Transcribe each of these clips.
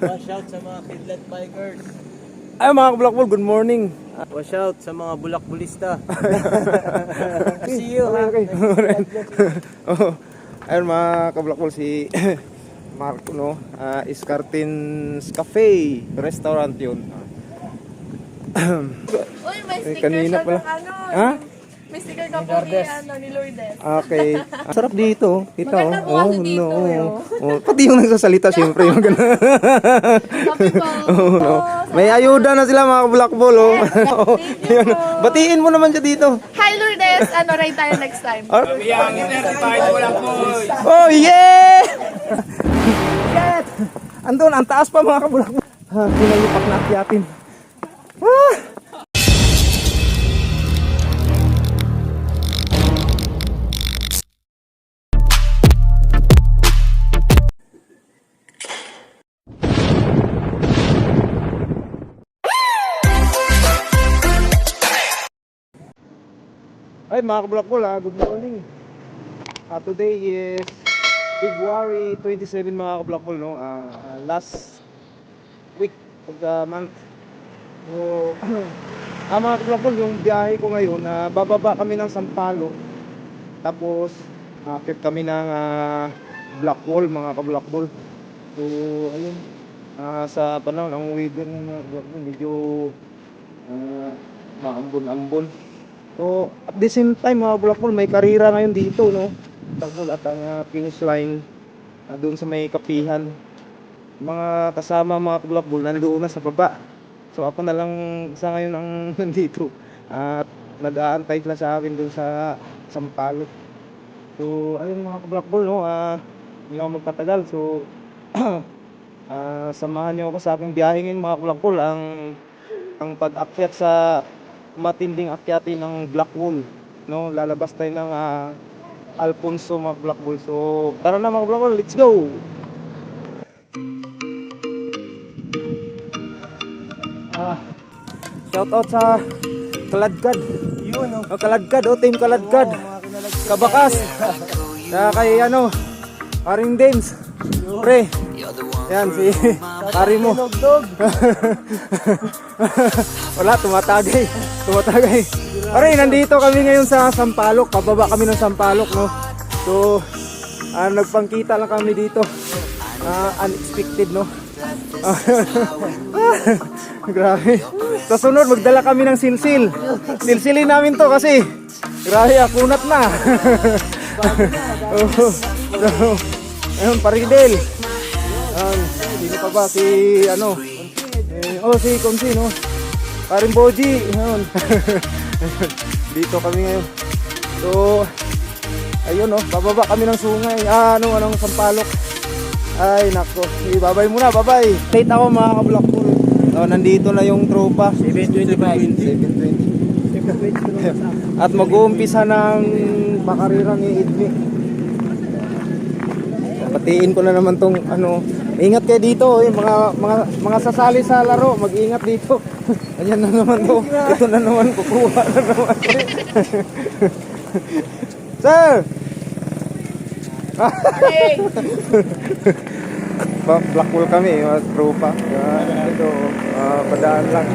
Watch out sa mga kidlat bikers. Ay mga ka-Blackball, good morning. Watch out sa mga bulak-bulista. See you. Okay. Oh, ayun mga ka-Blackball, si Marco, no? Iscartins Cafe Restaurant yun. Uy, may sticker kanina siya pala. ng ano. Ha? May sticker ka po ni Lourdes. Okay. Sarap dito. Kita Maganda po kasi dito, Oh, pati yung nagsasalita syempre yung gano'n. Sabi po. No. May ayuda na sila mga ka-Blackball, oh. Yun. Batiin mo naman siya dito. Hi Lourdes, ano ride tayo next time? Oh, yeah! Yes! Andun, ang taas pa mga ka-Blackball. Pinayupak na akyatin. Ah! Ay mga ka-Blackball, good morning. Today is February 27 mga ka-Blackball, no? Last week of the month. So, mga ka-Blackball, yung biyahe ko ngayon, bababa kami ng Sampaloc. Tapos, akit kami ng Blackwall mga ka-Blackball. So, ayun. Sa panahon, ang weather ng medyo maambon-ambon. So, at the same time mga Blackball, may karira ngayon dito, no? Blackball at ang finish line doon sa may kapihan. Mga kasama mga Blackball nandoon na sa baba. So ako na lang isa ngayon ang nandito. At nag-aantay sila sa akin doon sa Sampaloc. So, ayun mga Blackball, no? Hindi ako magtatagal. So, samahan niyo ako sa aking biyahe ngayon mga Blackball. Ang pag-akyat sa matinding akyatin ng Blackwall, no? Lalabas tayo ng Alfonso mga Blackball. So tara na mga Blackball, let's go. Shout out sa Kaladkad. Yun, oh. Kaladkad, team Kaladkad. Kabakas. Kay Haring Dames. Pre. Yan si pari mo. Wala, tumatagay. Pare, nandito kami ngayon sa Sampaloc. Pababa kami ng Sampaloc, no? So, nagpangkita lang kami dito. Unexpected, no? Grabe. Sa sunod, magdala kami ng silsil. Silsilin namin to kasi grabe, akunat na. Ayun, Paridel. Sino pa ba? Si si Konsi, no? Paring Boji. Ayun. Dito kami ngayon. So, ayun, no? Bababa kami ng sungay. Anong Sampaloc. Ay, nako. Babay muna, babay. Late ako mga ka-Blackball. Nandito na yung tropa. 7:20. At mag-uumpisa ng pakarirang iidmi. Patiin ko na naman tong ingat kayo dito, mga sasali sa laro, mag-ingat dito. Ayan na naman to. Ito na naman, kukuha na naman. Sir! Hey! Blackpool kami, tropa. Ito, padaan lang.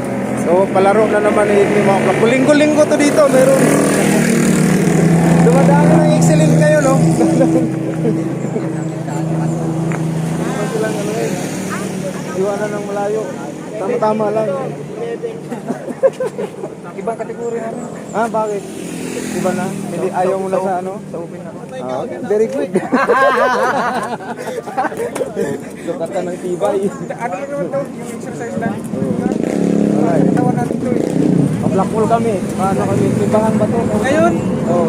So, palaro na naman yung mga Blackpool. Linggo-linggo to dito, meron. Dumadaan na ng excellent kayo, no? Iwanan ng malayo. Tama-tama lang. Ibang kategorya namin. Bakit? Iba na? Hindi ayaw mo na sa sa open na. Very good. Sukatan ng tibay. Ano naman to? Yung exercise lang? Tawa natin to eh. Blackpool kami. Kami? Timbangan ba to? Ngayon? Oo.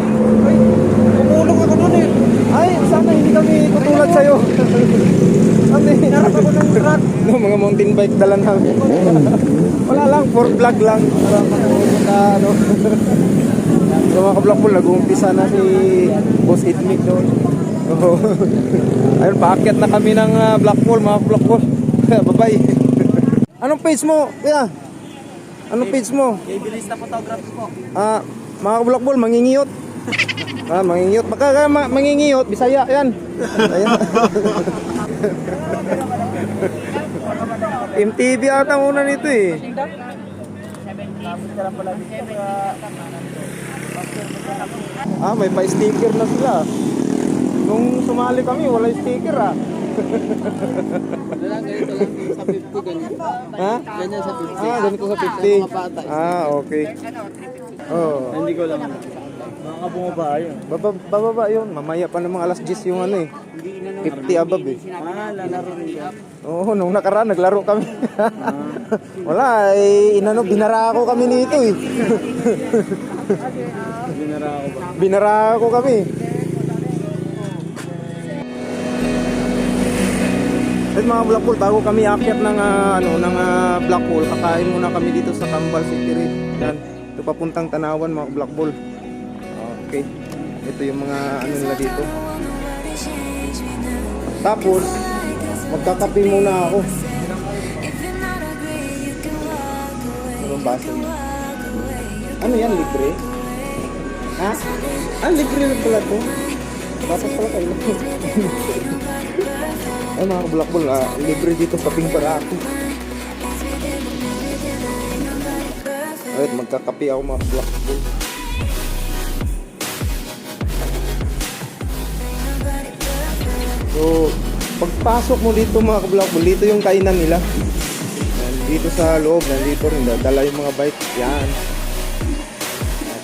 Kumulong ako nun eh. Ay, sana hindi kami tutulad sa'yo. Narap ako ng truck. Mga mountain bike dala namin. Wala lang, for vlog lang. Para makaka So mga ka-Blackball, nag-uumpisa na si Boss Idmic doon. Ayun, paakyat na kami ng Blackpool, mga Blackpool. Bye-bye. Anong page mo? Kuya? Anong page mo? Kabilista photography po. Mga ka-Blackball, mangingiyot. Mangingiyot. Baka mangingiyot, Bisaya yan. Ayan. Team TV ata muna nito eh. May pa-sticker na sila. Nung sumali kami, wala sticker ah. Ganito lang sa 50 ganito. Ha? Ganyan sa 50. Ganito sa 50. Okay. Oh. Hindi ko lang. Mga bumaba yun. Bababa yun. Mamaya pa namang alas 10 yung ano eh. 50 above eh. Lalaro rin yan. Oo, nung nakaraan naglaro kami. Wala, inano, binara ako kami nito eh. Binara ako ba? Binara ako kami. At mga Blackpool, bago kami akyat ng Blackpool, kakain muna kami dito sa Kambal City Rin. Yan, ito papuntang Tanawan mga Blackpool. Okay, ito yung mga ano nila dito. Tapos, magkakape muna ako. Anong baso? Ano yan, libre? Ha? Libre na pala to. Dapat pala kayo. Ay mga Blackpool, libre dito kaping para ako. Ay, magkakape ako mga Blackpool. So, pagpasok mo dito mga Blackpool, dito yung kainan nila. Dito sa loob, nandito rin, dala yung mga bike. Yan.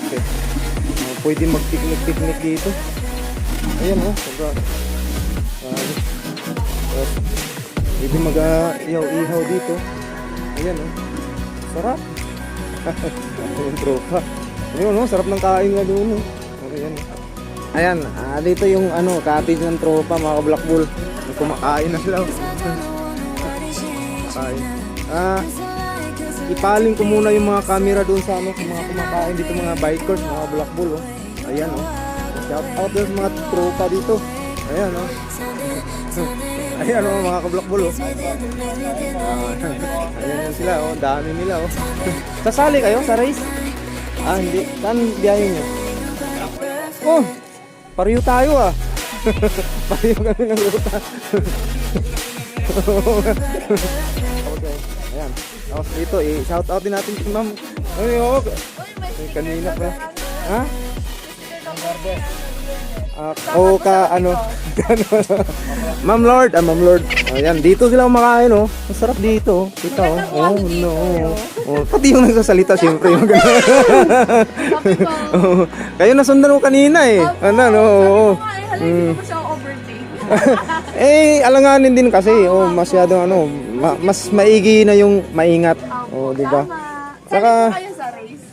Okay. Pwede mag-picnic dito. Ayan o, pwede mag-ihaw dito. Ayan o, sarap. Yung tropa. Ayun o, sarap ng kain nga doon o. Ayan, dito yung cottage ng tropa mga Blackpool. Kumakain na sila. Kain. Ipaling ko muna yung mga camera doon sa mga kumakain dito, mga bikers, mga Blackpool oh. Ayan oh. Shout out sa mga tropa dito. Ayan oh. Ayan oh mga ka-Blackpool oh. Ayan sila oh, dami nila oh. Sasali kayo sa race? Hindi. Saan biyahe nyo? Oh, pareho tayo ah. Pareho kami ng ruta. Okay, ayan. Tapos dito, shout out din natin si ma'am. Kanina pa. Ha? Ma'am Lord, Ma'am Lord. Ayan, dito sila kumakain oh. Masarap dito. Kita oh. Oh no. Oh, pati yung nagsasalita siyempre yung ganun. Kayo nasundan mo kanina eh. Oo. Hindi ko siya overtake. Alanganin din kasi masyadong mas maigi na yung maingat. Di ba? Saka kayo sa race?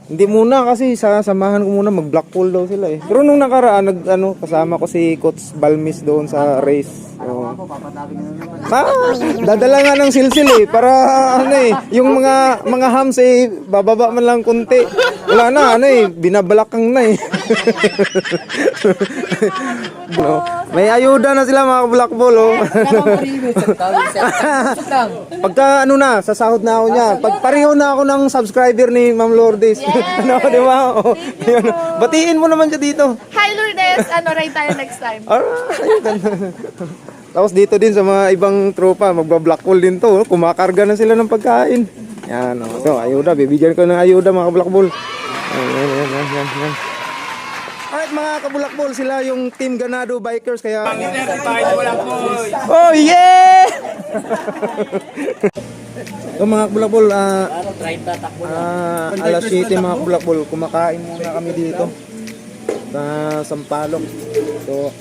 hindi muna kasi samahan ko muna mag-Blackpool daw sila eh. Pero nung nakaraan kasama ko si Coach Balmis doon sa race. Dadala nga ng silsil eh para yung mga hams bababa man lang kunti. Wala na binabalakang na eh. May ayuda na sila mga Blackpool oh. Pagka sa sahod na ako niya. Pag pareho na ako ng subscriber ni Ma'am Lourdes. Di ba? Batiin mo naman siya dito. Hi Lourdes, ride tayo next time. Tapos dito din sa mga ibang tropa, magba-Blackpool din to. Kumakarga na sila ng pagkain. Yan o. So, ayuda. Bibigyan ko ng ayuda mga ka-Blackpool. Yan. Alright mga ka-Blackpool, sila yung Team Ganado Bikers. Kaya... Oh yeah! So mga ka-Blackpool, alas 7 mga ka-Blackpool, kumakain muna kami dito sa Sampaloc. So,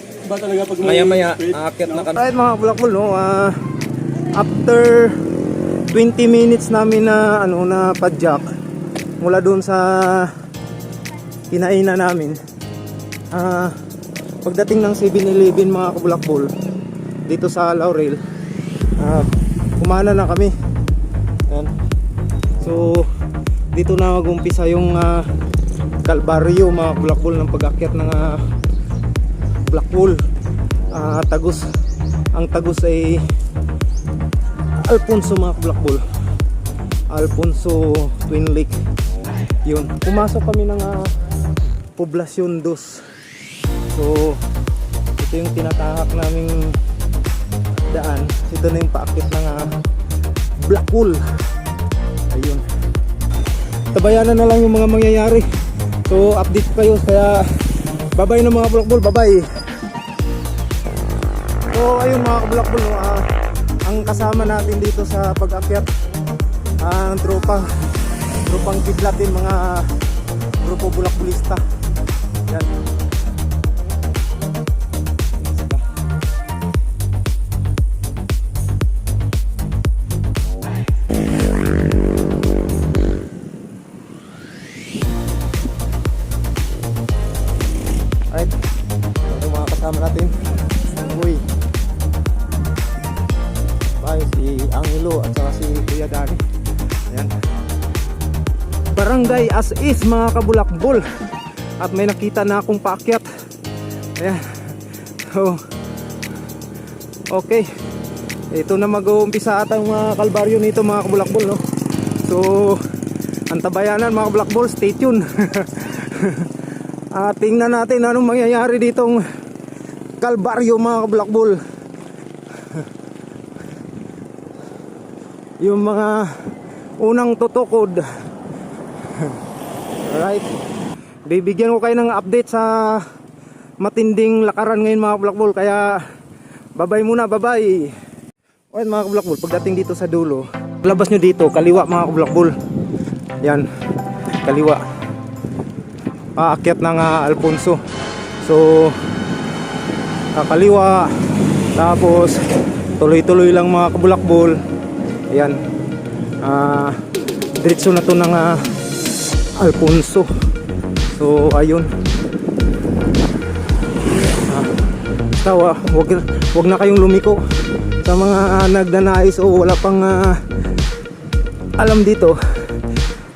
maya-maya, aakyat na kami. Alright mga Blackpool, after 20 minutes namin na padjak mula doon sa kinainan namin, pagdating ng 7-Eleven mga Blackpool dito sa Laurel, kumana na kami. Yan. So dito na mag-umpisa yung kalbaryo mga Blackpool ng pag-akyat ng Blackpool. Tagus. Ang Tagus ay Alfonso mga Blackpool. Alfonso Twin Lake. Yun. Pumasok kami ng Poblacion 2. So ito yung tinatahak naming daan. Ito na yung paakyat ng Black Pool. Ayun. Tabayanan na lang yung mga mangyayari. So update kayo, kaya bye-bye na mga Black Pool, bye-bye. So ayun mga Black Pool, no, ang kasama natin dito sa pag-akyat ang tropang kidlat din, mga grupo bulak-bulista. Yan. Alright, ito mga kasama natin. Uy, bye, si Angelo at saka si Kuya Dani. Ayan. Barangay as is mga kabulakbol. At may nakita na akong paakyat. Ayan. So, okay, ito na mag-uumpisa ata ang mga kalbaryo nito mga kabulakbol, no? So antabayanan mga kabulakbol, stay tuned. Tingnan natin anong mangyayari ditong kalbaryo mga kabulakbol. Yung mga unang tutukod. Alright, bibigyan ko kayo ng update sa matinding lakaran ngayon mga kabulakbol. Kaya bye-bye muna, bye-bye. Alright mga kabulakbol, pagdating dito sa dulo, labas nyo dito, kaliwa mga kabulakbol. Yan, kaliwa, paakyat ng Alfonso. So kaliwa, tapos tuloy-tuloy lang mga kabulakbol. Ayan, diretso na to ng Alfonso. So ayun, wag na kayong lumiko sa mga nagnanais o wala pang alam dito.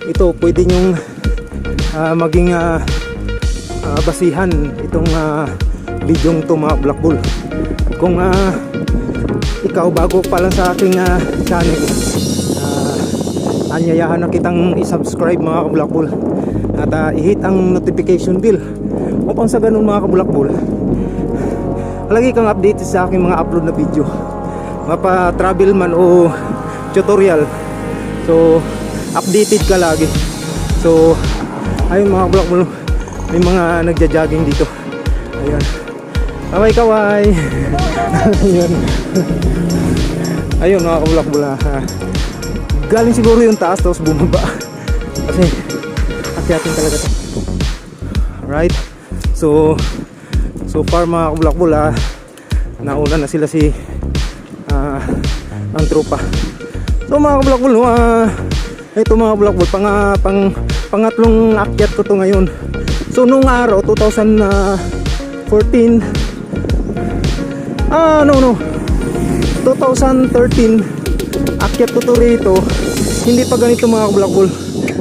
Ito pwede nyong maging basihan itong bidyong to mga Black Bull. Kung ikaw bago pa lang sa aking channel, anyayahan na kitang i-subscribe mga Black Bull at i-hit ang notification bell upang sa ganun mga Black Bull lagi kang update sa aking mga upload na video, mga pa travel man o tutorial. So updated ka lagi. So ayun mga Black Bull, may mga nagja-jogging dito. Ayun, kaway. Ayun. Ayun mga Black Bull, galing siguro yung taas tapos bumaba kasi akyatin talaga to. Right, so far mga Black Bull, nauna na sila si ang tropa. So mga Black Bull, ito mga Black Bull, pangatlong akyat ko to ngayon. So nung araw 2014, 2013 akyat ko to rito. Hindi pa ganito mga Black Bull,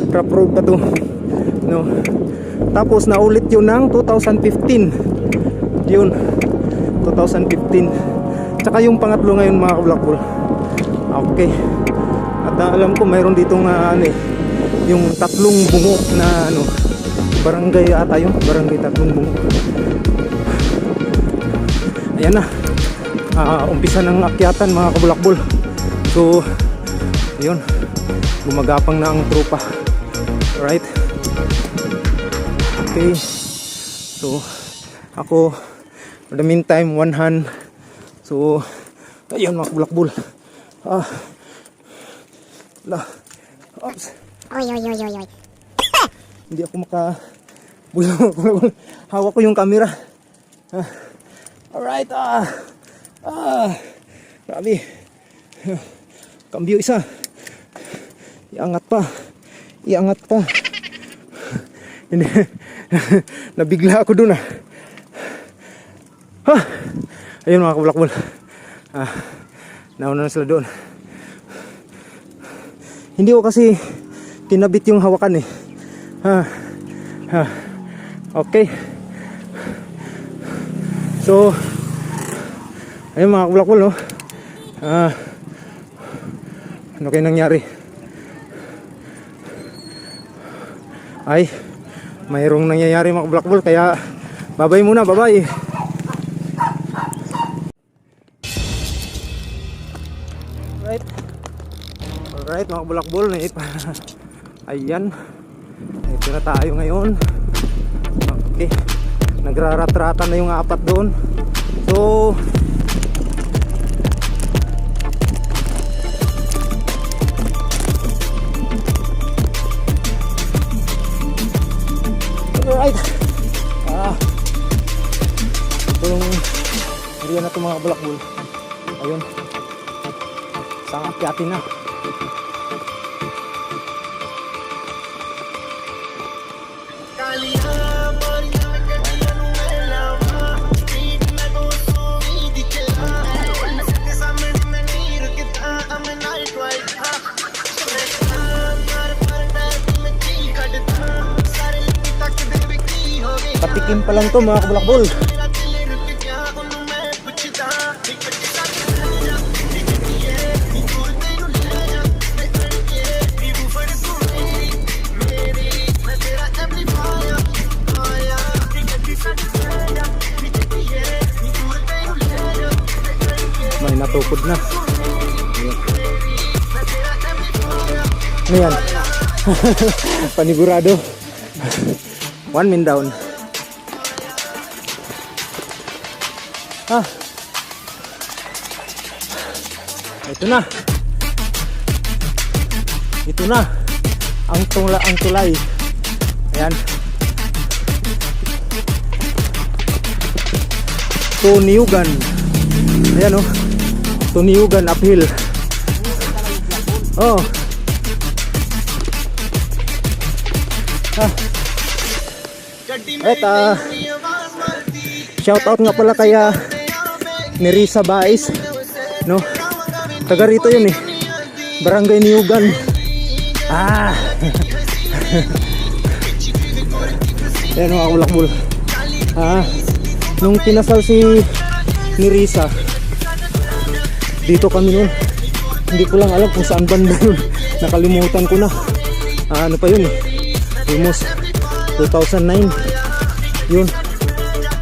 rough road pa to, no? Tapos naulit yun ng 2015. Yun, 2015. Tsaka yung pangatlo ngayon mga Black Bull. Okay. At alam ko mayroon ditong yung tatlong bungo na barangay ata yun, barangay tatlong bungo. Ayan na, umpisa ng akyatan mga kabulakbol. So yun, gumagapang na ang tropa. Alright, okay. So ako for the meantime, one hand. So ayun mga kabulakbol, oops. Oy. Hindi ako hawak ko yung camera. Alright, grabe. Cambio isa. Iangat pa. Hindi. Nabigla ako dun Ayun mga kabulakbol. Nauna na sila doon. Hindi ko kasi kinabit yung hawakan Okay. So ayun mga kabulakbol, no? Ano kayo nangyari? Ay, mayroong nangyayari mga kabulakbol, kaya bye-bye muna, bye-bye. Right. Alright mga kabulakbol, ayan, ito na tayo ngayon. Okay, nagrarat-ratan na yung apat doon. So alright, ito yung area na ito mga kabulakbol. Ayun, isang akyatin na. Patikim pa lang to mga kabulakbol. May natukod na. Ano yan? Panigurado. 1 min down. Ito na. Ito na. Ang tulay. Ayan. Tuniugan. Ayan o. Tuniugan uphill. Oh. Right, shout out nga pala kaya ni Risa Baez, no? Taga rito yun eh. Barangay Niugan. Ayan mga kabulakbol. Nung kinasal si ni Risa, dito kami nun. Hindi ko lang alam kung saan banda yun. Nakalimutan ko na. Ano pa yun eh. Almost 2009. Yun.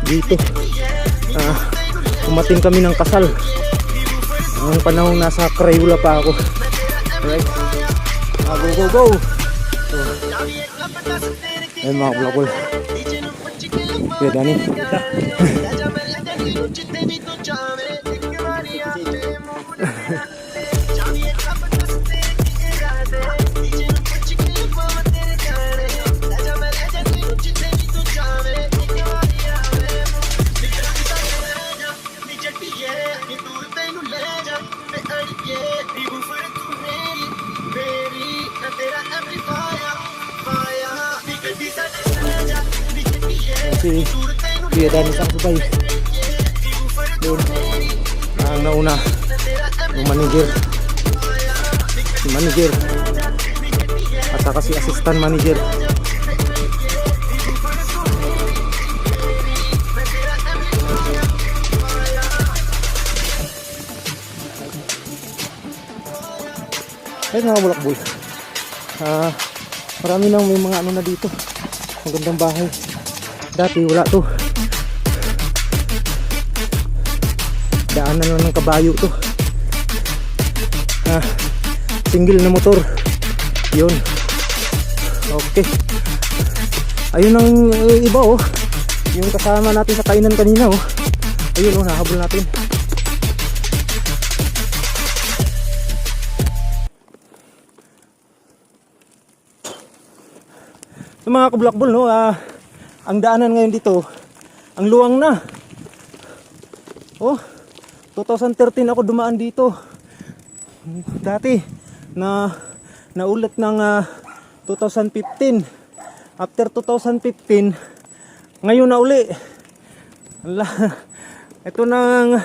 Dito. Umating kami ng kasal. Ang panahon nasa Crayola pa ako. Alright. Go, go, go. So, ayun mga kabulakbol. Kaya Dani. Si Kuya Dani sang subay doon. Ang nauna yung manager, si manager at saka si assistant manager. Ay mga bulakbol, marami nang may mga ano na dito. Magandang bahay. Dati wala to. Daanan lang ng kabayo to. Single na motor. Yun. Okay. Ayun ang iba oh. Yung kasama natin sa kainan kanina oh. Ayun oh, nahabol natin. So mga kabulakbol no, ang daanan ngayon dito, ang luwang na. Oh, 2013 ako dumaan dito. Dati naulit ng 2015. After 2015, ngayon na uli. Ito nang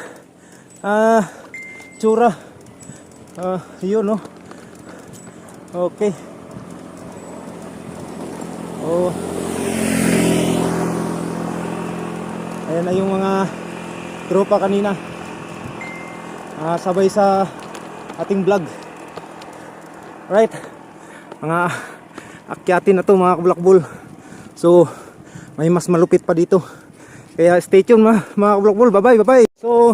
tsura. Yun no. Okay. Oh. Ayan na yung mga tropa kanina. Sabay sa ating vlog. Right. Mga akyatin na to mga kabulakbol. So, may mas malupit pa dito. Kaya stay tuned mga kabulakbol. Bye bye. So,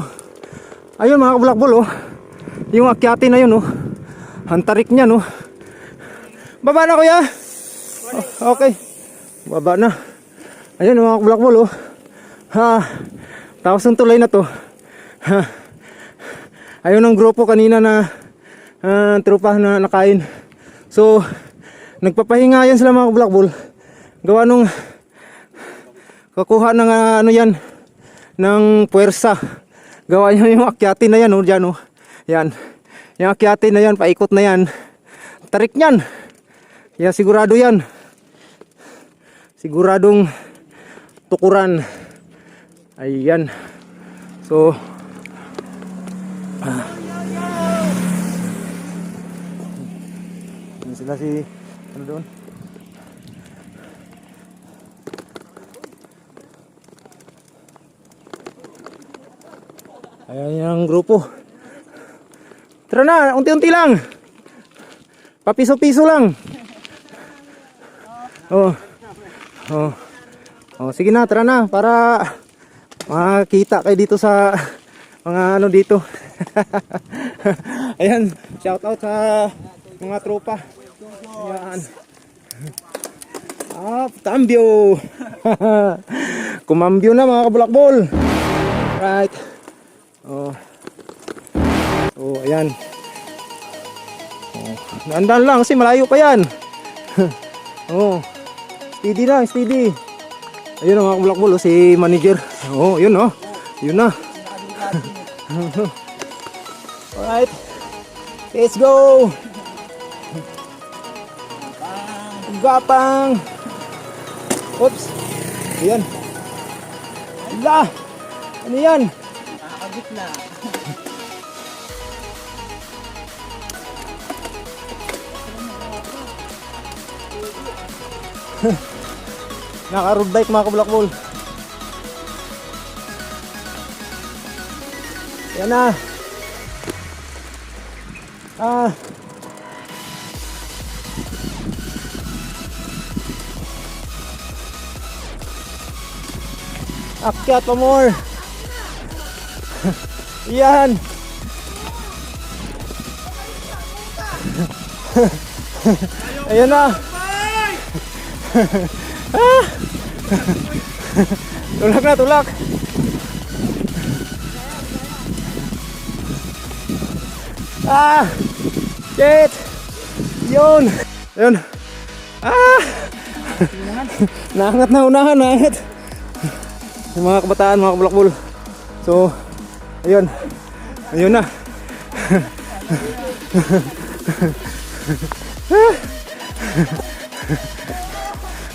ayun mga kabulakbol oh. Yung akyatin na yun oh. Ang tarik niya, no? Baba na, kuya. Okay. Baba na. Ayun, mga black ball, oh. Tapos ng tulay na to. Ayun ang grupo kanina na tropa na nakain. So, nagpapahinga yan sila mga black ball. Gawa nung kakuha ng ano yan, ng puwersa. Gawa niya yung akyatin na yan, oh, dyan, oh. Yan. Yung akyatin na yan, paikot na yan. Tarik niyan. Yan, sigurado yan. Siguradong tukuran. Ayan. So, yan sila si, ano doon? Ayan yung grupo. Tara na, unti-unti lang. Papiso-piso lang. Oh. Oh. Oh, sige na, tara na para makita kayo dito sa mga ano dito. Ayan, shout out sa mga tropa. Ayan. Cambio. Kumambyo na mga kabulakbol. Right. Oh. Oh, ayan. Oh, naandaan lang kasi malayo pa yan. Oh. Steady lang, steady. Ayun ang mga kabulakbol, oh, si manager. Oh, yun oh. Yun na. Alright. Let's go. Gapang. Oops. Ayan. Ala. Ano yan? Nakakabit na. Naka-road bike mga kabulakbol. Yan na. Akyat pa more. Yan. Ayan na. Tulak na, tulak. Shit. Yun. Ayun. Naangat na unahan, naangat. Yung mga kabataan, mga kabulakbol. So, ayun. Ayun na.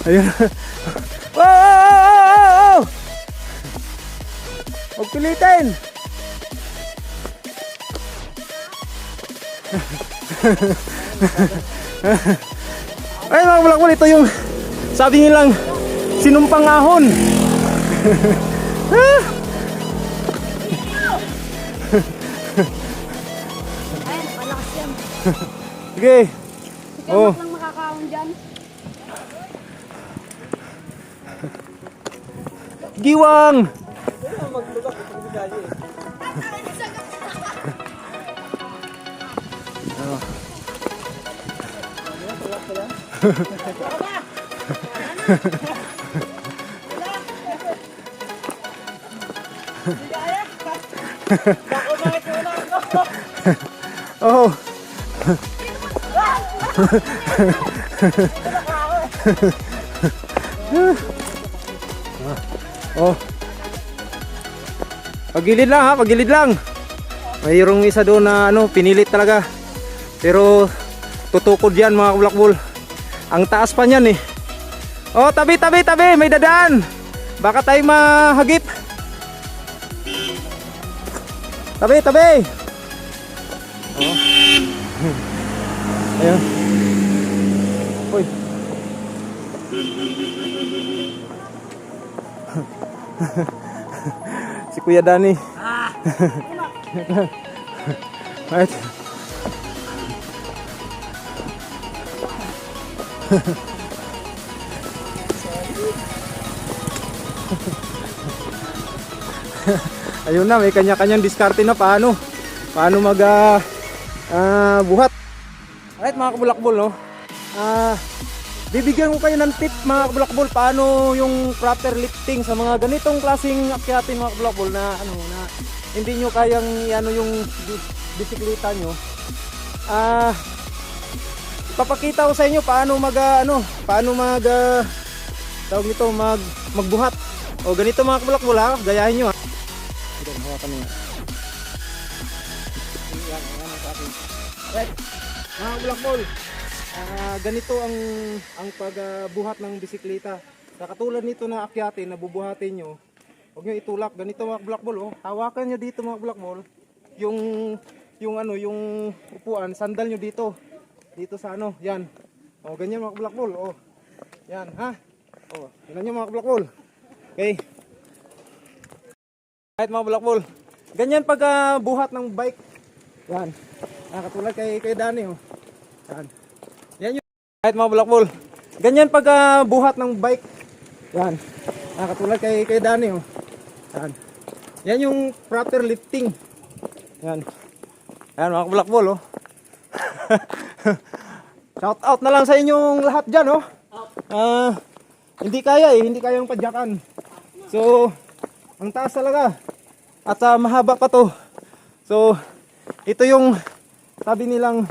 Ayun. Oh! Huwag pilitin. Ay mga kabulakbol, ito yung sabi nilang sinumpang ahon. Ayun, palakas yan. Sige. Oh. Lang makakaon dyan. Giwang. Oh. Oh. Pagilid lang ha, pagilid lang. Mayroong isa doon na ano, pinilit talaga. Pero tutukod yan mga kabulakbol. Ang taas pa niyan eh. Oh, tabi, tabi, tabi, may dadaan. Baka tayo mahagip. Tabi, tabi. Oh. Ayun. Uy. Si Kuya Dani. Right. Ayun na, may kanya-kanyang diskarte na paano mag buhat. Alright mga kabulakbol, no? Bibigyan ko kayo ng tip mga kabulakbol paano yung proper lifting sa mga ganitong klaseng akyatin mga kabulakbol na na hindi nyo kayang yung bisikleta nyo. Ipapakita ko sa inyo paano tawag nito, magbuhat. O ganito mga kabulakbol, ha, gayahin nyo, ha. Ito, hawakan nyo. Right. Mga kabulakbol, ganito ang pagbuhat ng bisikleta. Sa katulad nito na akyatin na bubuhatin nyo, huwag nyo itulak. Ganito mga kabulakbol, oh. Hawakan nyo dito mga kabulakbol yung upuan, sandal nyo dito sa yan. O ganyan mga kabulakbol, oh. Yan, ha. O, tingnan nyo mga kabulakbol. Okay. Kahit mga kabulakbol, ganyan pag buhat ng bike. Yan. Katulad kay Dani, oh. Yan. Yan yung kahit mga kabulakbol, ganyan pag buhat ng bike. Yan. Katulad kay Dani, oh. Yan. Yan yung proper lifting. Yan. Yan mga kabulakbol, oh. Shout out na lang sa inyong lahat dyan, oh. Hindi kayang padyakan. So, ang taas talaga. At mahaba pa to. So, ito yung sabi nilang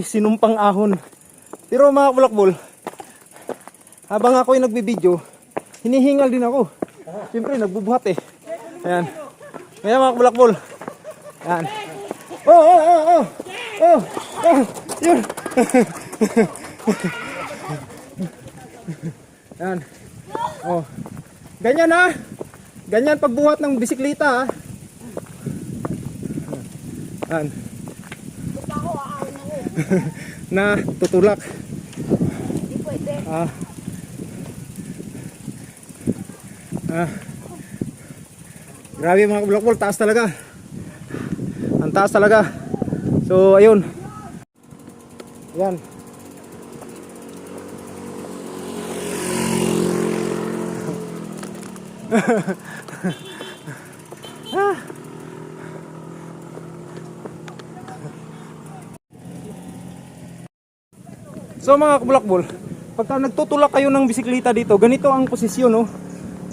sinumpang ahon. Pero mga kabulakbol, habang ako'y nagbibideo, hinihingal din ako. Siyempre, nagbubuhat, eh. Ayan. Ayan mga kabulakbol. Ayan. Oh. Yun. Ayan. Oh. Ganyan, ha. Ganyan pagbuhat ng bisikleta, ha. Ayan. Na tutulak. Hindi pwede. Grabe mga kabulakbol, taas talaga. Ang taas talaga. So ayun. Yan. So mga kabulakbol, pagka nagtutulak kayo ng bisikleta dito, ganito ang posisyon, no?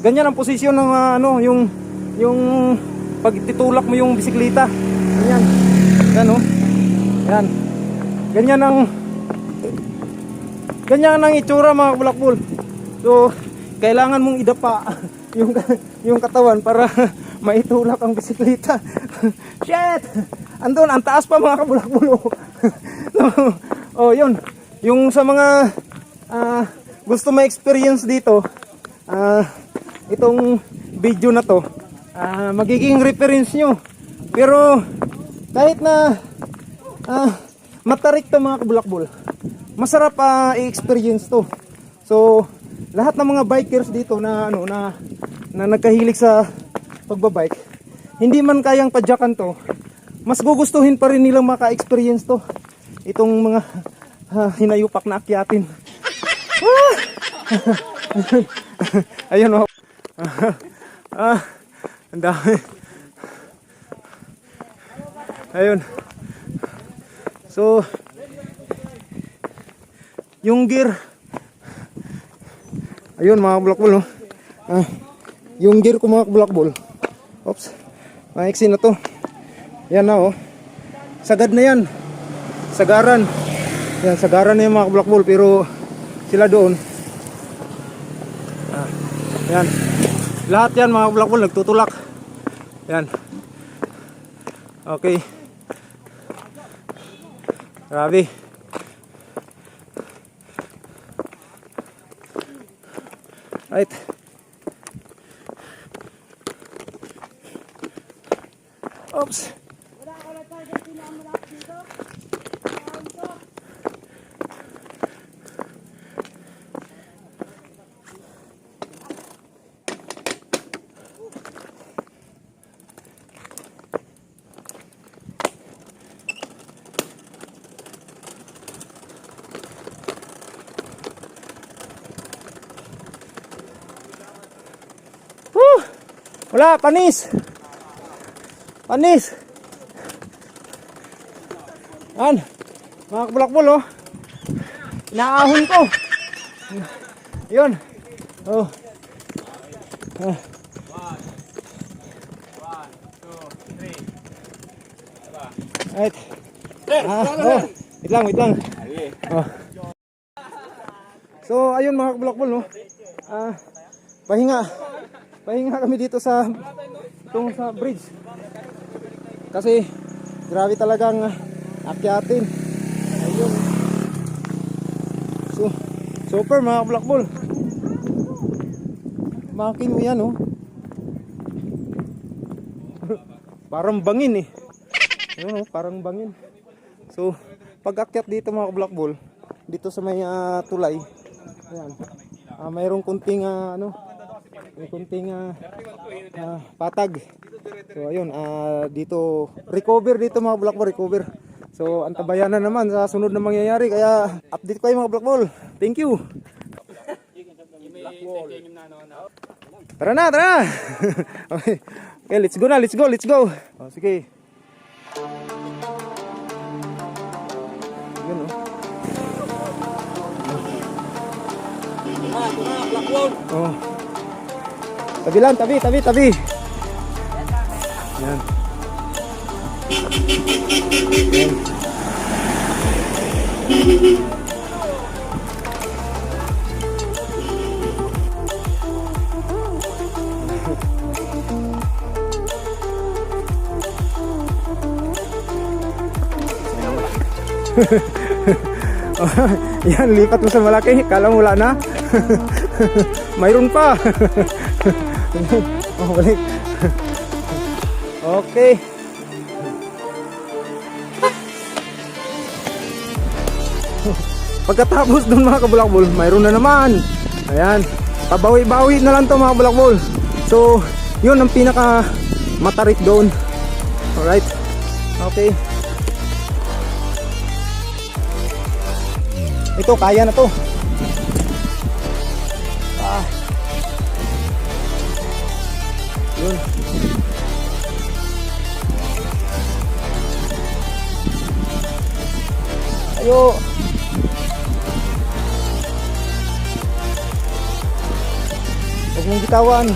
Ganyan ang posisyon ng yung pag titulak mo yung bisikleta. Ganyan. Yan, oh. Yan. Ganyan ang itsura mga kabulakbol. So, kailangan mong idapa yung katawan para maitulak ang bisikleta. Shit! Andun, ang taas pa mga kabulakbol. Oh, yun. Yung sa mga gusto ma-experience dito, itong video na to, magiging reference nyo. Pero kahit na matarik to mga kabulakbol, masarap i-experience to. So lahat ng mga bikers dito na nagkahilig sa pagbabike, hindi man kayang padyakan to, mas gugustuhin pa rin nilang maka-experience to, itong mga hinayupak na akyatin. Ayun, oh. Ang dami. Ayun. So yung gear, ayun mga kabulakbol, no? Yung gear ko mga kabulakbol, oops, maiksi na to. Yan na, oh. Sagad na yan. Sagaran. Yan, sagaran na yung mga kabulakbol, pero sila doon. Yan. Lahat yan mga kabulakbol nagtutulak. Yan. Okay. Grabe. Right. Oops. Wala, panis. Panis. Yan. Mga kabulakbol, oh. Inaahon ko. Yun. Oh. Ah. 1, 2, 3. Right. Oh. Wait lang. Oh. So, ayun mga kabulakbol, no. Pahinga kami dito sa bridge. Kasi grabe talagang akyatin. Ayun. So, super mga kabulakbol. Makin mo yan, oh. Parang bangin eh. Ayun, oh, parang bangin. So, pag akyat dito mga kabulakbol, dito sa may tulay, ayan. Mayroong kunting may kunting patag. So ayun, dito recover dito mga kabulakbol, recover. So antabayan na naman sa sunod na mangyayari, kaya update ko kayo mga kabulakbol. Thank you. Tara na. Okay. Okay, let's go. Oh, sige. Yun, oh. Oh. Tabi lang, tabi. Yan. Yan. Yan, lipat mo sa malaki. Kala mo wala na. Mayroon pa. Oh, balik. Okay. Pagkatapos dun mga kabulakbol, mayroon na naman. Ayan. Pabawi-bawi na lang to mga kabulakbol. So, yun ang pinaka matarik doon. Alright. Okay. Ito, kaya na to. Yun. Ayo. Huwag mong bitawan.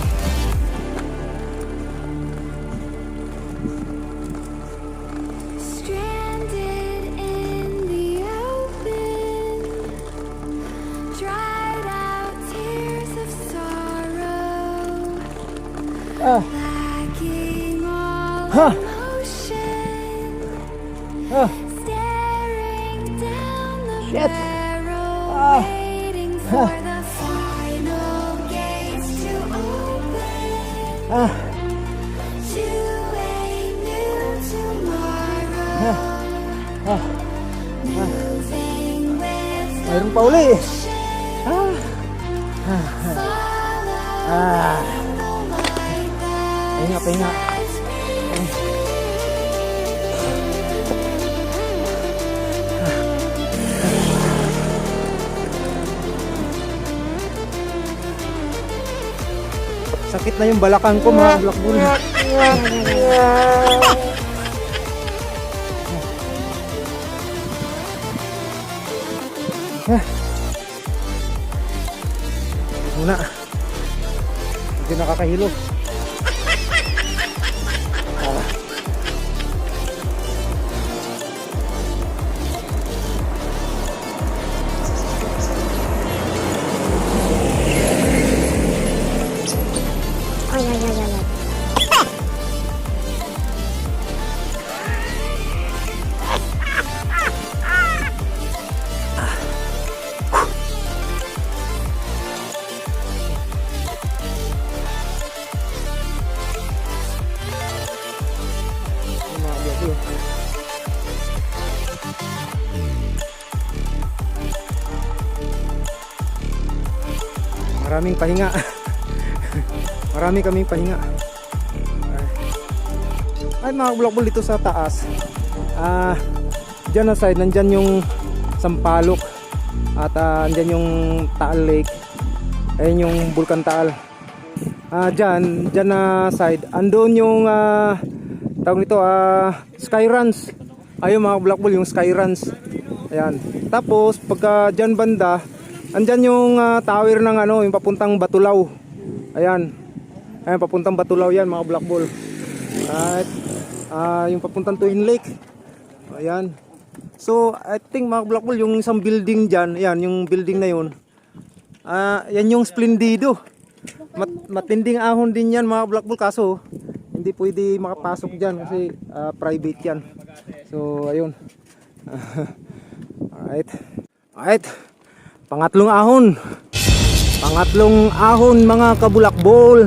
Shit. Mayroon pa uli. Pahinga. Sakit na yung balakang ko mga kabulakbol. Muna. Hindi nakakahilo. Maraming pahinga. Marami kaming pahinga. Ay mga kabulakbol, dito sa taas. Diyan na side, nandyan yung Sampaloc. At andyan yung Taal Lake. Ayun yung Bulkan Taal. Diyan na side. Andun yung tawag nito, Sky Runs. Ayun mga kabulakbol, yung Sky Runs. Ayan. Tapos pagka dyan banda, andyan yung tower ng ano, yung papuntang Batulaw. Ayan. Ayan, papuntang Batulaw yan mga Black Ball. At yung papuntang Twin Lake. Ayan. So, I think mga Black Ball, yung isang building dyan, ayan, yung building na yun. Yan yung Splendido. Matinding ahon din yan mga Black Ball, kaso hindi pwede makapasok dyan kasi private yan. So, ayun. Alright. Pangatlong ahon. Pangatlong ahon mga kabulakbol.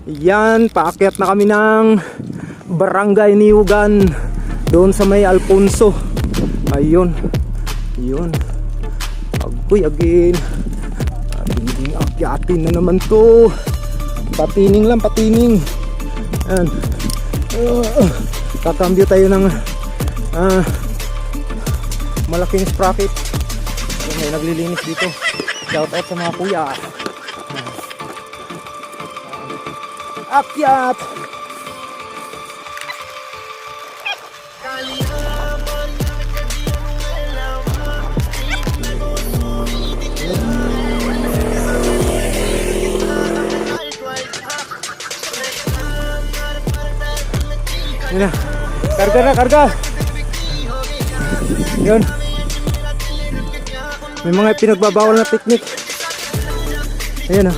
Yan, paakyat na kami ng Barangay Niugan doon sa may Alfonso. Ayun. Yun. Agoy again. Ating akyatin na naman to. Patining lang, patining. Ayan. Kakambyo tayo ng malaking sprocket. May naglilinis dito. Shout out sa mga kuya. Akyat! Yun na. Karga na, karga! Yun. May mga pinagbabawal na teknik. Ayan ah.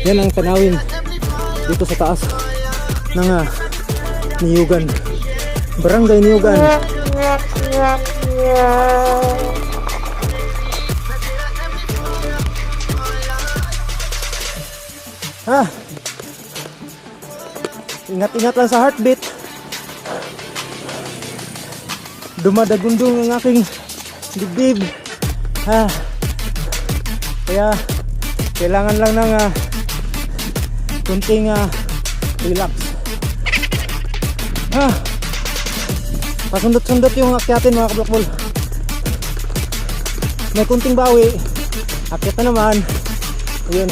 Yan ang tanawin dito sa taas ng Niugan. Barangay Niugan. Ingat-ingat lang sa heartbeat. Dumadagundong ang aking dibdib. Kaya kailangan lang ng kunting relax. Pasundot-sundot yung akyatin mga kablakbol. May kunting bawi. Akyat na naman. Ayun.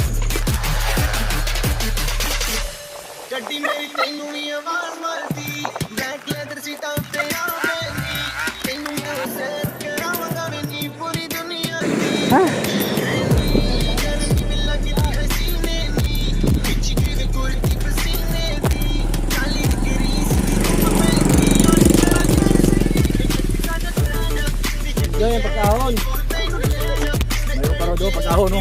ਗੱਡੀ ਮੇਰੀ ਤੈਨੂੰ ਵੀ ਆਵਾਜ਼ ਮਾਰਦੀ back leather ਸੀਟਾਂ ਉੱਤੇ ਆਵੇਂਗੀ ਤੈਨੂੰ ਮੈਂ ਸੈਰ ਕਰਾਵਾਂਗਾ ਮੈਨੀ ਪੂਰੀ ਦੁਨੀਆ ਦੀ ਕਰਨੀ ਵੀ ਲੱਗਦੀ ਹਸੀਨੇ ਨੀ ਵਿੱਚ ਕਿਵੇਂ ਕੁਰਤੀ ਪਸੀਨੇ ਦੀ ਕਾਲੀ ਗਰੀਸ ਦੀ yo yung pagkahon mayroon pa rin doon pagkahon no.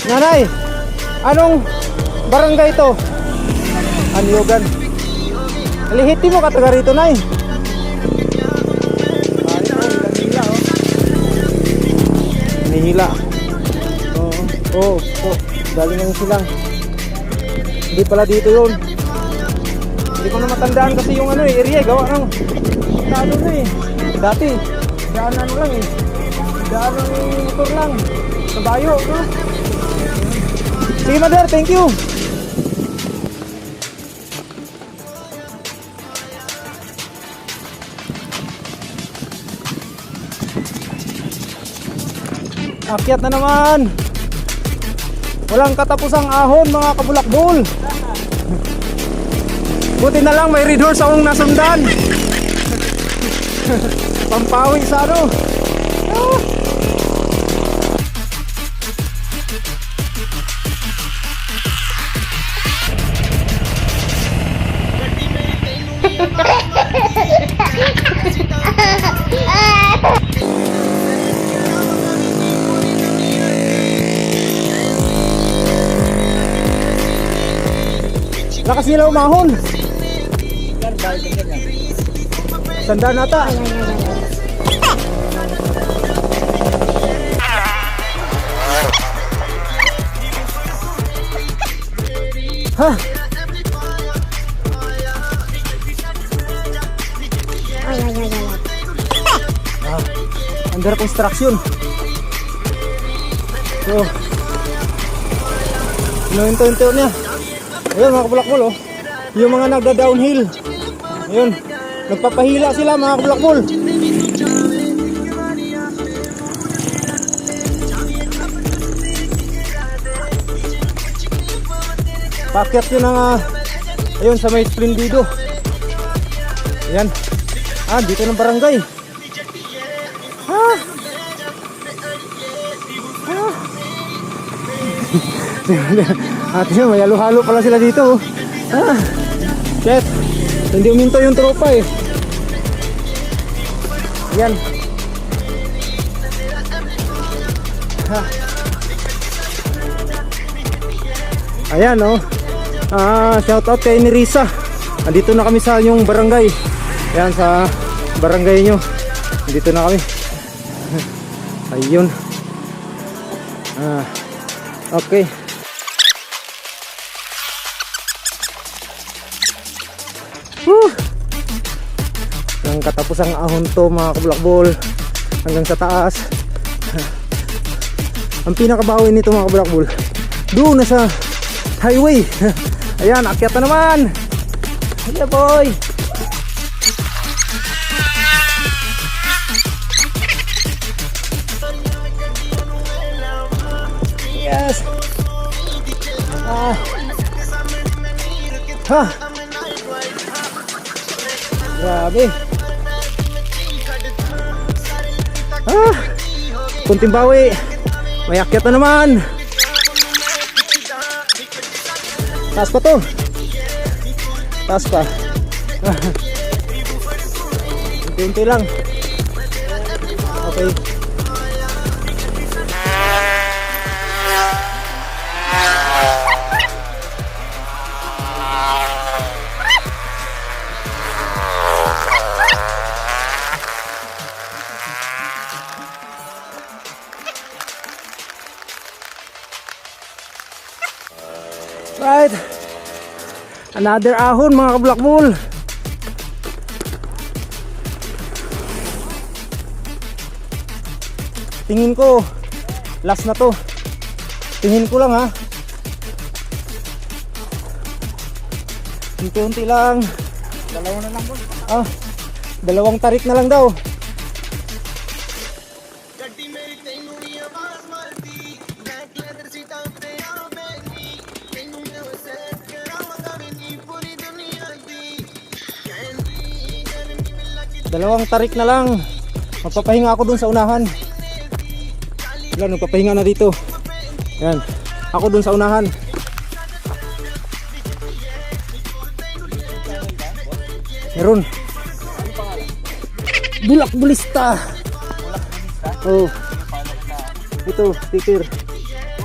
Nanay, anong barangay ito? Niugan. Lihiti mo kataga rito, Nay. Hinihila. Oo, galing ng silang. Hindi pala dito yun. Hindi ko na matandaan kasi yung ano area gawa ng ano na dati daanan lang daan ng motor lang sa bayo no? Sige mother, thank you. Akyat na naman. Walang katapusang ahon mga kabulakbol. Buti na lang may red horse akong nasundan. Pampawi sa ano. Lakas nila umahon. Sandaan nata. Ha? Under construction. So, hinto-hinto niya. Ayun mga kabulakbol oh. Yung mga nagda-downhill. Ayun. Nagpapahila sila mga kabulakbol. Pakyat yun ang ayun sa may Splendido. Ayan. Dito ng barangay. Ate, may halo-halo pala sila dito. Shit. Hindi uminto yung tropa eh. Yan. Ayan oh. Shout out kay Nirisa. Andito na kami sa yung barangay. Yan sa barangay nyo. Andito na kami. Ayun. Okay. Ang katapusang ahon to mga kabulakbol hanggang sa taas. Ang pinakabawi nito mga kabulakbol doon na sa highway. Ayan, akyat na naman. Hello boy. Yes. Grabe. Kunting bawi. May akyat na naman. Taas pa to. Taas pa. Unti-unti lang. Okay. Right. Another ahon mga kabulakbol. Tingin ko last na to. Tingin ko lang ha. Unti-unti lang. Dalawa na lang boy. Dalawang tarik na lang daw. Dalawang tarik na lang. Magpapahinga ako dun sa unahan. Yan, magpapahinga na dito. Yan. Ako dun sa unahan. Meron. Bulak-bulista. Oh. Ito, sticker.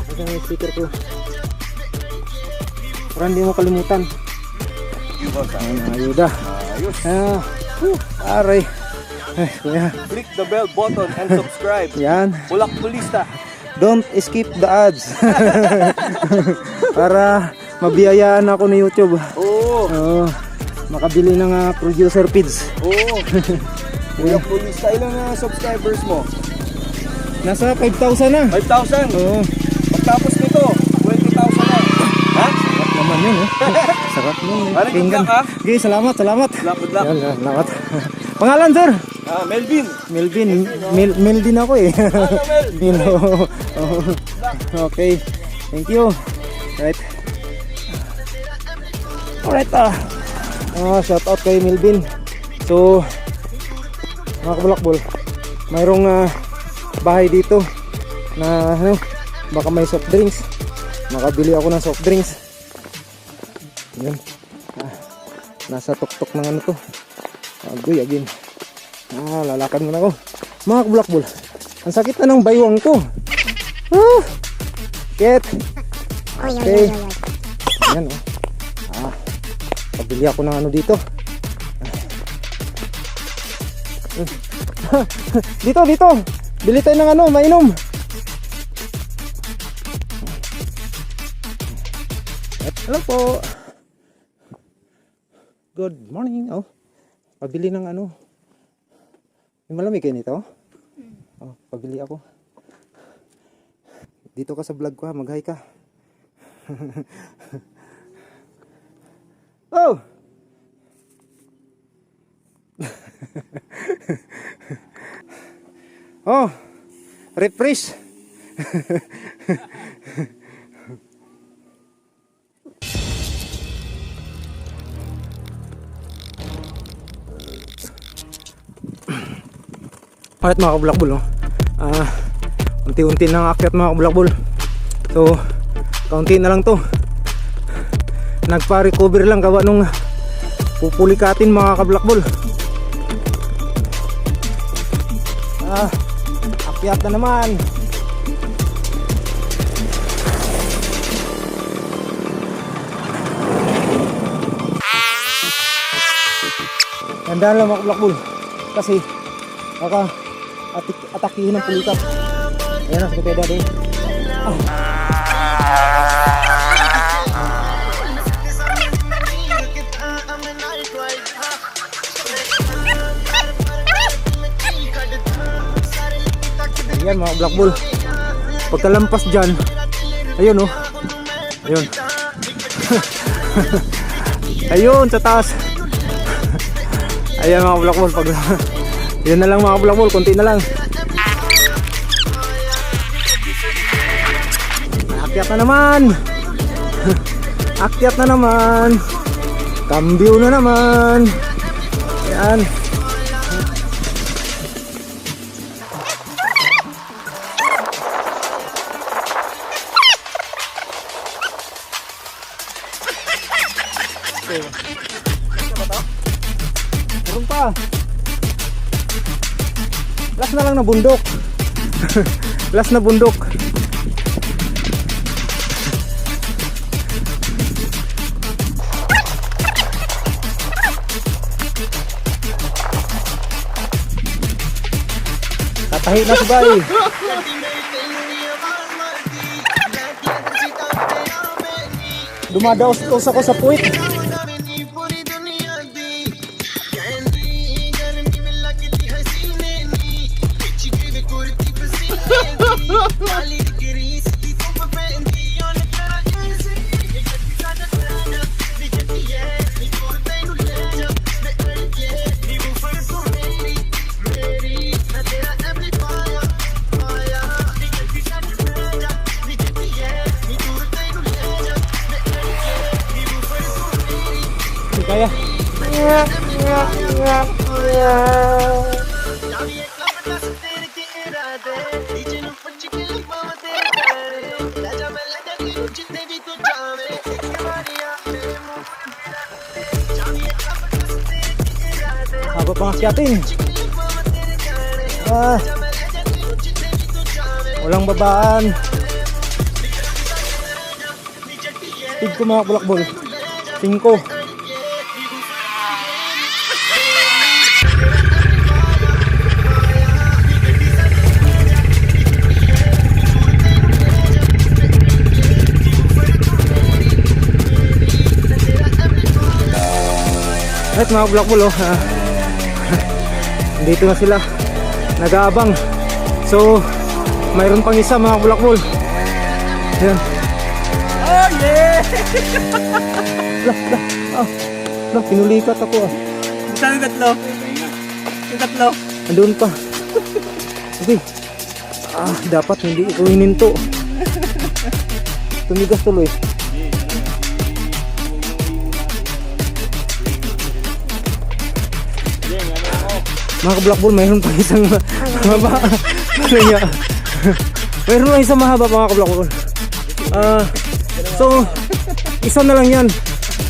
Ito yung sticker ko. Para hindi mo kalimutan. Ayuda. Ayos. Aray. Kuya. Click the bell button and subscribe. Yan. Bulak Bulista. Don't skip the ads. Para mabiyayaan ako ni YouTube. Oo. Oo. Makabili ng producer feeds. Oo. Bulak Bulista, ilang subscribers mo? Nasa 5,000 na. 5,000. Oo. Pagtapos nito, 20,000 na. Ha? Sarap naman yun, eh. Sarap nun. Ano, good luck, ha? Okay, salamat. Good luck. Yan, salamat. Pangalan, sir? Melvin. Melvin. Mel din ako, eh. Mel, oo. Oo. Okay. Thank you. Right. Alright, shout out kay Melvin. So, mga kabulakbol, mayroong bahay dito na baka may soft drinks. Makabili ako ng soft drinks. Yan. Nasa tuktok ng ano to. Agoy, again. Lalakad muna ako. Mga kabulakbol, ang sakit na ng baywang ko. Ket. Okay. Yan, oh. Pabili ako ng ano dito. Dito. Bili tayo ng ano, mainom. Hello po. Good morning. Oh. Pabili ng ano. May malamig kayo nito? Oh, pabili ako. Dito ka sa vlog ko, ha, mag-hi ka. Oh. Oh, refresh. Alright mga kabulakbol, no? Unti-unti nang akyat mga kabulakbol. So, kaunti na lang to. Nagpa-recover lang gawa nung pupulikatin mga kabulakbol. Akyat na naman. Tandaan lang mga kabulakbol, kasi baka atakihin ng pulikat. Ayan na, sige dado. Ayan mga black bull. Pagkalampas dyan, ayun, oh. Ayun. Ayun sa taas. Ayan mga black bull. Yun na lang mga black bull, konti na lang. Akyat na naman. Akyat na naman. Cambio na naman. Ayan. Meron pa. Last na lang na bundok. Last na bundok. Tatahi na si Bay. Dumadaos-tos ako sa puwit. Kaya ako pang akyatin. Walang babaan. Speed ko mga bulakbol 5. Alright mga Black Bull, oh. Dito na sila. Nag-aabang. So, mayroon pang isa mga Black Bull. Ayan. Oh yeah! Pinulikat ako ah. Saan yung tatlo? Yung tatlo? Andun pa. Okay. Dapat hindi ito hininto. Tumigas tuloy. Mga ka-Black Bull, mayroon pang isang mahaba. Ano niya? Mayroon pang isang mahaba mga ka-Black Bull. So, isa na lang yan.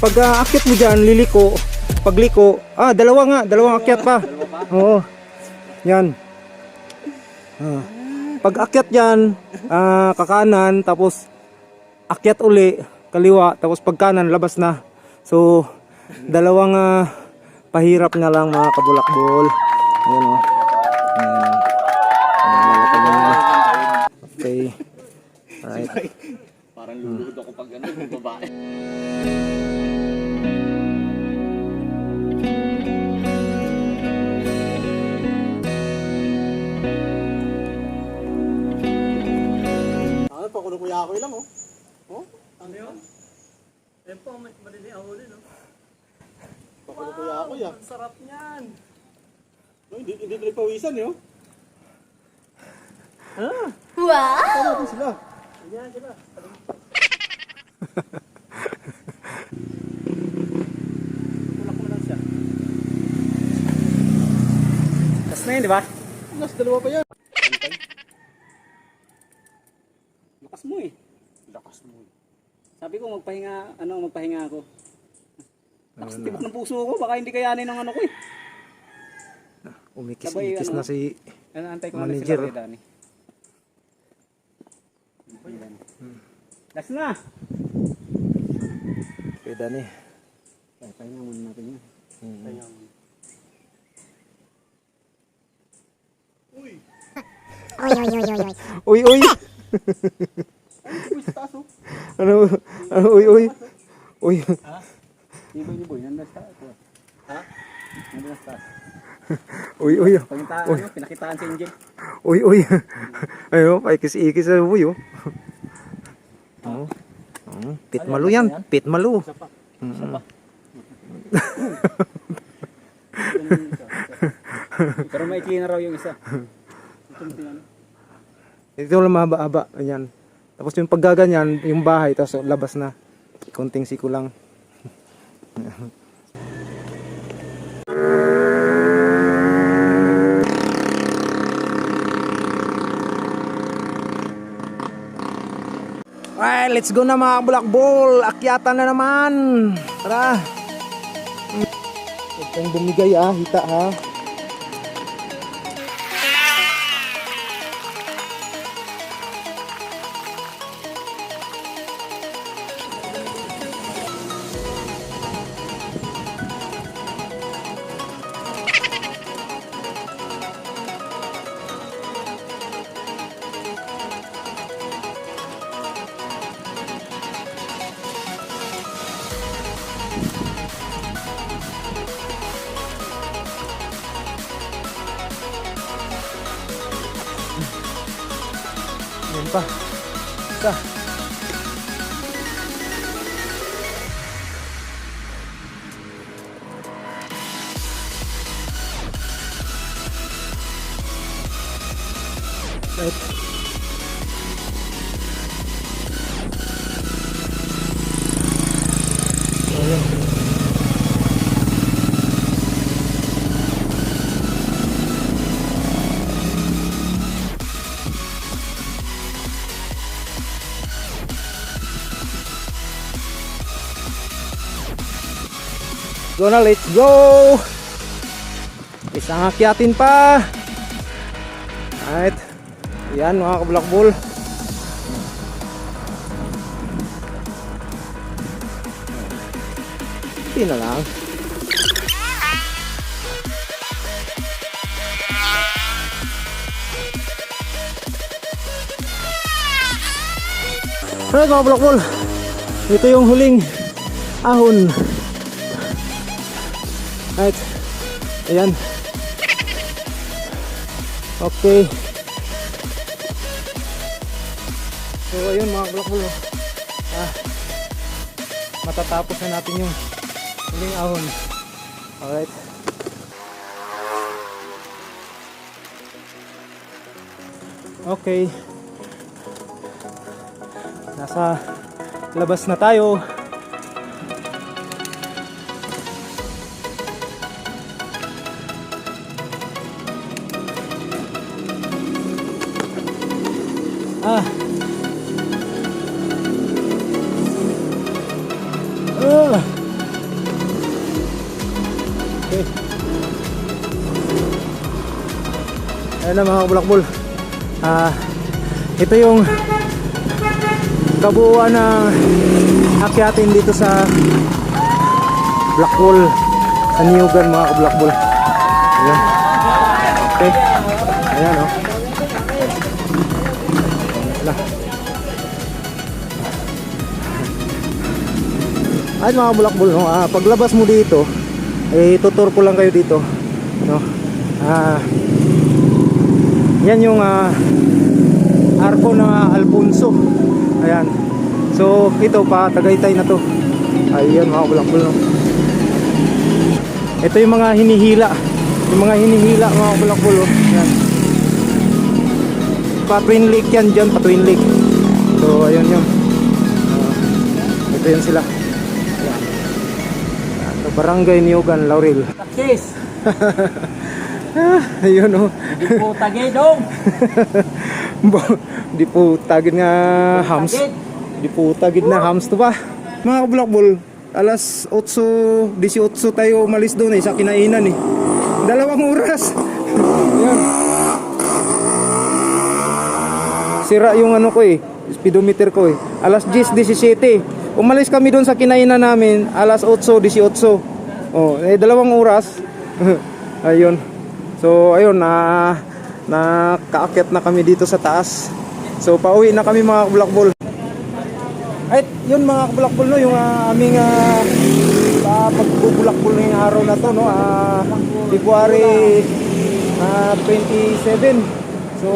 Pag akyat mo dyan, liliko. Pagliko, dalawang akyat pa. Oo. Yan. Pag akyat yan, kakanan, tapos akyat uli, kaliwa, tapos pagkanan, labas na. So, dalawang pahirap na lang mga kabulakbol. Ayan o. Okay. Alright. Parang lulod ako pag ano, babae. Pakulo kuya ako lang oh. Oh? Ano yun? Yan po, madali ako ulit, no? Pakulo kuya ako ya. Ang sarap niyan. No, hindi nagpawisan yo. Wow! Tara sila. Yan, sila. Tulak mo lang siya. Tapos na yun, di ba? Mas dalawa pa yan. Lakas mo eh. Lakas mo. Sabi ko magpahinga ako. Lakas tibok ng puso ko, baka hindi kayanin ng ano ko eh. Umikis-ikis na si Antay ko na manager. sila kay Dani. Last na! Kay Dani. Pahinga muna natin yun. Pahinga muna. Uy, uy. Ano, uy. Uy. Liboy, nandas ka. Ha? Nandas ka. Uy. Pinakitaan si Angel. Uy. Ayo, paikis-ikis sa uy, oh. Pitmalo yan, pitmalo. Isa pa. Pero may cleaner raw yung isa. Ito lang mahaba-haba, ganyan. Tapos yung paggaganyan, yung bahay, tapos labas na. Konting siko lang. Alright, let's go na mga Black Bull. Akyatan na naman. Tara. Huwag kang bumigay hita ha. Yan pa. Isa. Right. Ayan. Go na, let's go! Isang akyatin pa! Alright. Yan mga ka-Black Bull. Hindi na lang. Alright mga Black Bull. Ito yung huling ahon. Right. Ayan. Okay. So ayun mga bulakbol, no? Matatapos na natin yung huling ahon. Alright. Okay. Nasa labas na tayo. Okay. Ayan na mga bulakbol. Ito yung kabuuan ng akyatin dito sa Blackwall sa Niugan mga kabulakbol. Ayan. Okay. Ayan o. Ay mga bulakbol, no? Paglabas mo dito, tutur ko lang kayo dito, no? Yan yung arko ng Alfonso. Ayan. So ito pa Tagaytay na to. Ayun mga bulakbol, no? Ito yung mga hinihila. Yung mga hinihila mga bulakbol, no? Ayan. Pa Twin Lake yan dyan, pa Twin Lake. So ayun yun. Ito yun sila. Barangay Niugan, Laurel. Taksis! Ayun o. Di po tagay dong! Di po tagid nga hams. Di po tagid na hams to ba? Mga kabulakbol, alas 8:18 tayo umalis doon sa kinainan eh. 2 oras. Ayan. Sira yung ano ko speedometer ko Alas 10:17. Umalis kami doon sa kinainan namin alas 8:18. Oh, 2 oras. Ayun. So, ayun nakaakyat na kami dito sa taas. So, pauwi na kami mga kabulakbol. Ay, yun mga kabulakbol, no, yung aming pagbubulakbol ngayong araw na to, no, February 27. So,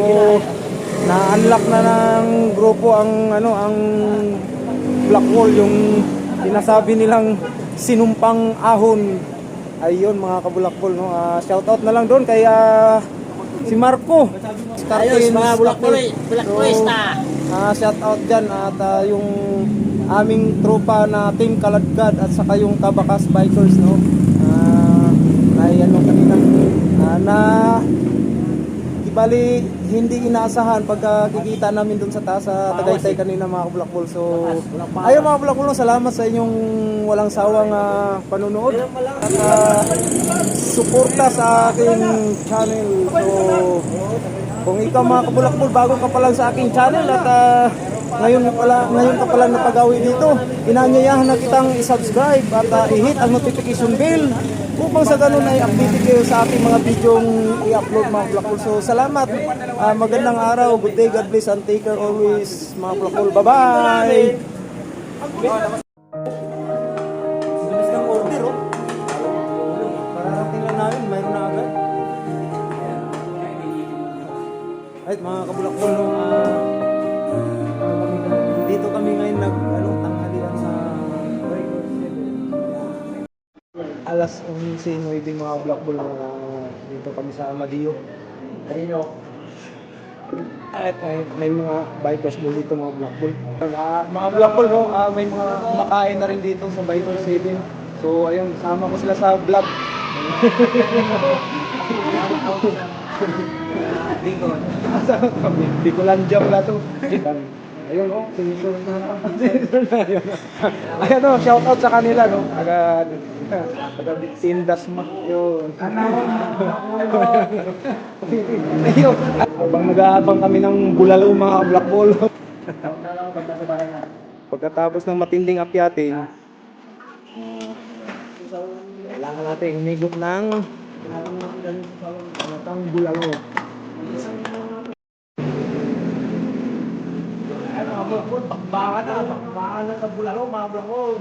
na-unlock na ng grupo ang Blackwall, yung sinasabi nilang sinumpang ahon. Ayun mga kabulakbol, no. Shout out na lang doon kay si Marco. Ayos mga bulakbol, Shout out dyan at yung aming tropa na Team Kaladkad at saka yung Tabakas Bikers, no. Bali, hindi inaasahan pagka kikita namin dun sa taas sa Tagaytay kanina mga kabulakbol. So, ayun mga kabulakbol, salamat sa inyong walang sawang panunood at suporta sa aking channel. So, kung ikaw mga kabulakbol, bago ka pa lang sa aking channel at ngayon ka pala napagawi dito, inaanyayahan na kitang i-subscribe at i-hit ang notification bell upang sa ganun ay update kayo sa ating mga videong i-upload mga Blackwall. So salamat, magandang araw, good day, God bless and take care always mga Blackwall. Bye-bye! Bilis ng order, oh. Pararating lang namin, mayroon na agad. Right, mga kabulakbol, no, dito kami ngayon tanghalian sa alas 11:09 mga kabulakbol, dito kami sa Amadeo. At may mga bikers dito mga Blackwall. Mga Blackwall, no, may mga kumakain na rin dito sa Bikers 7. So ayun, sama ko sila sa vlog. Bikolandia pala to. Ayun, oh, sinisunod na. Ayun, oh, shout out sa kanila, no. Tindas mo. Yun. Ayun. Habang nag-aabang kami ng bulalo mga Blackwall. Pagkatapos ng matinding akyatin, kailangan natin umigop ng bulalo. Bakbakan na sa bulalo mga Blackwall.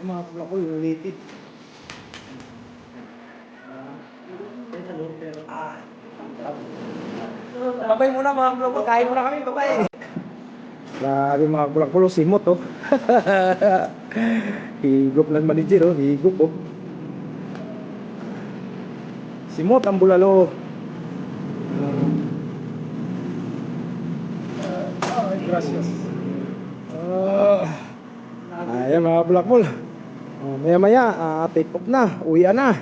Mga plakol related. Babay muna mga plakol, kain muna kami, babay. Grabe mga plakol, simot oh. Higop lang manager oh, higop oh. Simot ang bulalo. Gracias. Ayan mga Black Bull. Maya maya, take off na. Uwian na.